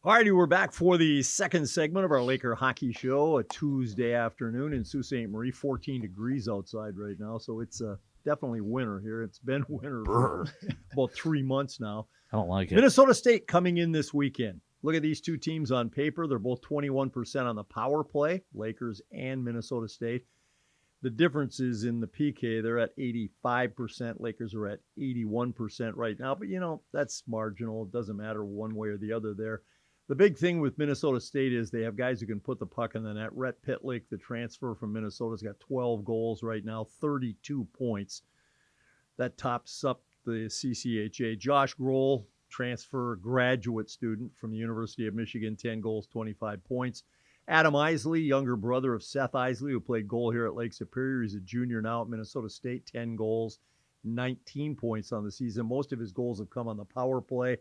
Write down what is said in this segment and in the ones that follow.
All righty, we're back for the second segment of our Laker hockey show, a Tuesday afternoon in Sault Ste. Marie. 14 degrees outside right now, so it's definitely winter here. It's been winter for about 3 months now. I don't like it. Minnesota State coming in this weekend. Look at these two teams on paper. They're both 21% on the power play, Lakers and Minnesota State. The difference is in the PK. They're at 85%. Lakers are at 81% right now. But, that's marginal. It doesn't matter one way or the other there. The big thing with Minnesota State is they have guys who can put the puck in the net. Rhett Pitlick, the transfer from Minnesota, has got 12 goals right now, 32 points. That tops up the CCHA. Josh Grohl, transfer graduate student from the University of Michigan, 10 goals, 25 points. Adam Isley, younger brother of Seth Isley, who played goal here at Lake Superior. He's a junior now at Minnesota State, 10 goals, 19 points on the season. Most of his goals have come on the power play.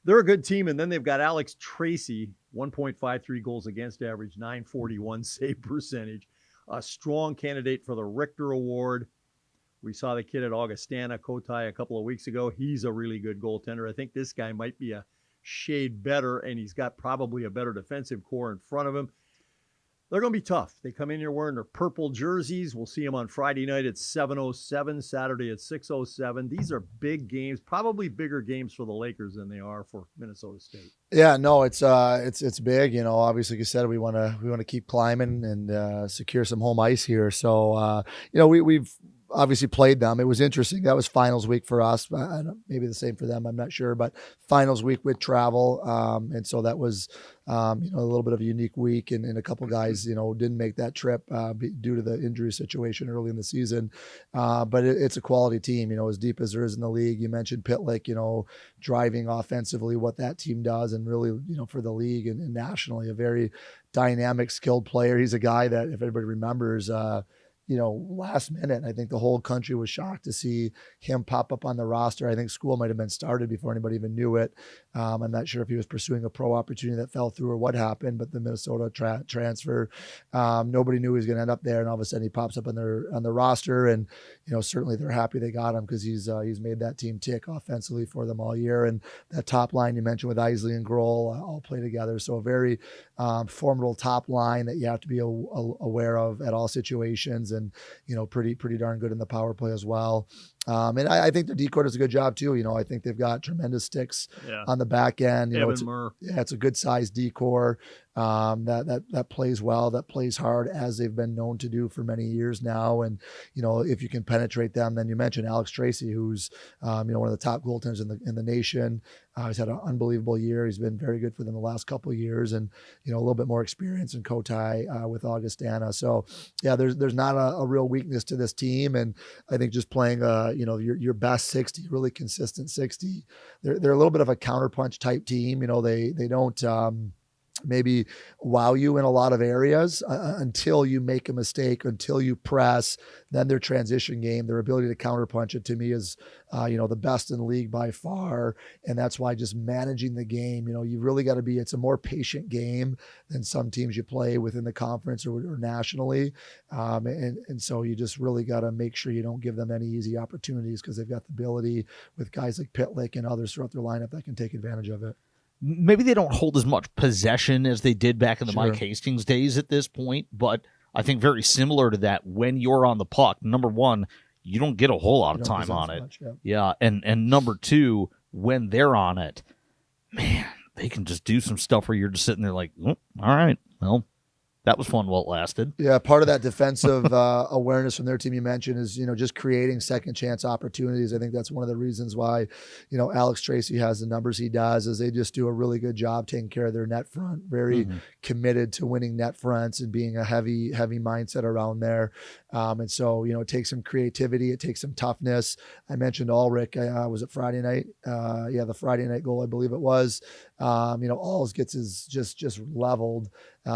They're a good team, and then they've got Alex Tracy, 1.53 goals against average, 941 save percentage, a strong candidate for the Richter Award. We saw the kid at Augustana, Kotai, a couple of weeks ago. He's a really good goaltender. I think this guy might be a shade better, and he's got probably a better defensive core in front of him. They're going to be tough. They come in here wearing their purple jerseys. We'll see them on Friday night at 7:07, Saturday at 6:07. These are big games, probably bigger games for the Lakers than they are for Minnesota State. Yeah, no, it's big. Obviously, like you said, we want to keep climbing and secure some home ice here. So, we've obviously played them. It was interesting. That was finals week for us. Maybe the same for them. I'm not sure, but finals week with travel. And so that was, a little bit of a unique week, and a couple guys, didn't make that trip due to the injury situation early in the season. But it's a quality team, as deep as there is in the league. You mentioned Pitlick, driving offensively, what that team does, and really, for the league and nationally, a very dynamic, skilled player. He's a guy that, if everybody remembers, last minute, I think the whole country was shocked to see him pop up on the roster. I think school might have been started before anybody even knew it. I'm not sure if he was pursuing a pro opportunity that fell through or what happened, but the Minnesota transfer, nobody knew he was going to end up there. And all of a sudden he pops up on the roster, and, certainly they're happy they got him because he's made that team tick offensively for them all year. And that top line you mentioned with Isley and Grohl all play together. So a very formidable top line that you have to be aware of at all situations. And, pretty darn good in the power play as well. And I think their decor does a good job too. I think they've got tremendous sticks on the back end. It's a good sized decor that plays well, that plays hard, as they've been known to do for many years now. And, if you can penetrate them, then you mentioned Alex Tracy, who's, one of the top goaltenders in the nation. He's had an unbelievable year. He's been very good for them the last couple of years, and, a little bit more experience in Kotai with Augustana. So yeah, there's not a real weakness to this team. And I think just playing, your best 60, really consistent 60. They're a little bit of a counterpunch type team. They don't maybe wow you in a lot of areas until you make a mistake, until you press. Then their transition game, their ability to counterpunch it, to me is, the best in the league by far. And that's why just managing the game, you really got to be, it's a more patient game than some teams you play within the conference or nationally. And so you just really got to make sure you don't give them any easy opportunities, because they've got the ability with guys like Pitlick and others throughout their lineup that can take advantage of it. Maybe they don't hold as much possession as they did back in the Mike Hastings days at this point, but I think very similar to that, when you're on the puck, number one, you don't get a whole lot of time on it. Much, and number two, when they're on it, man, they can just do some stuff where you're just sitting there like, oh, all right, well, that was fun while it lasted. Yeah, part of that defensive awareness from their team you mentioned is, just creating second chance opportunities. I think that's one of the reasons why, Alex Tracy has the numbers he does, is they just do a really good job taking care of their net front, very committed to winning net fronts and being a heavy mindset around there. And so, it takes some creativity. It takes some toughness. I mentioned Ulrich, was it Friday night? The Friday night goal, I believe it was. Alls gets his just leveled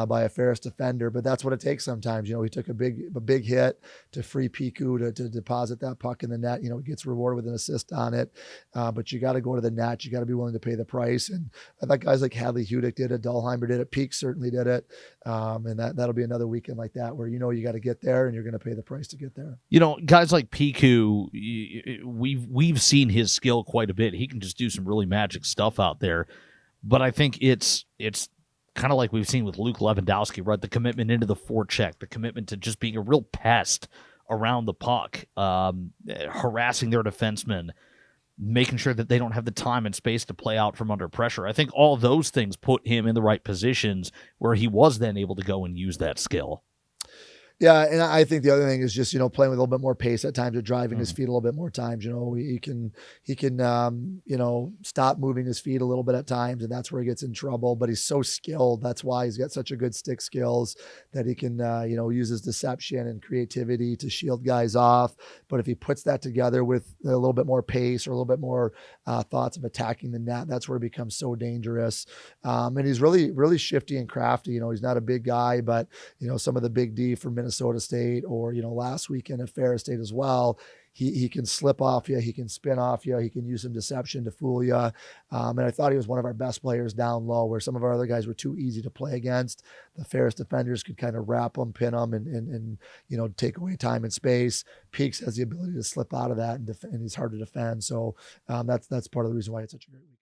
by a Ferris defender, but that's what it takes sometimes. He took a big hit to free Piku to deposit that puck in the net. He gets rewarded with an assist on it, but you got to go to the net. You got to be willing to pay the price. And I thought guys like Hadley Hudick did it, Dahlheimer did it, Peak certainly did it, and that'll be another weekend like that where you got to get there and you're going to pay the price to get there. Guys like Piku, we've seen his skill quite a bit. He can just do some really magic stuff out there. But I think it's kind of like we've seen with Luke Lewandowski, right? The commitment into the forecheck, the commitment to just being a real pest around the puck, harassing their defensemen, making sure that they don't have the time and space to play out from under pressure. I think all those things put him in the right positions where he was then able to go and use that skill. Yeah, and I think the other thing is just, playing with a little bit more pace at times, or driving his feet a little bit more times. He can stop moving his feet a little bit at times, and that's where he gets in trouble. But he's so skilled. That's why he's got such a good stick skills that he can, use his deception and creativity to shield guys off. But if he puts that together with a little bit more pace or a little bit more thoughts of attacking the net, that's where it becomes so dangerous. And he's really, really shifty and crafty. He's not a big guy, but some of the big D for Minnesota State, or last weekend at Ferris State as well, he can slip off you, he can spin off you, he can use some deception to fool you. And I thought he was one of our best players down low, where some of our other guys were too easy to play against. The Ferris defenders could kind of wrap them, pin them, and take away time and space. Peaks has the ability to slip out of that, and he's hard to defend. So that's part of the reason why it's such a great week.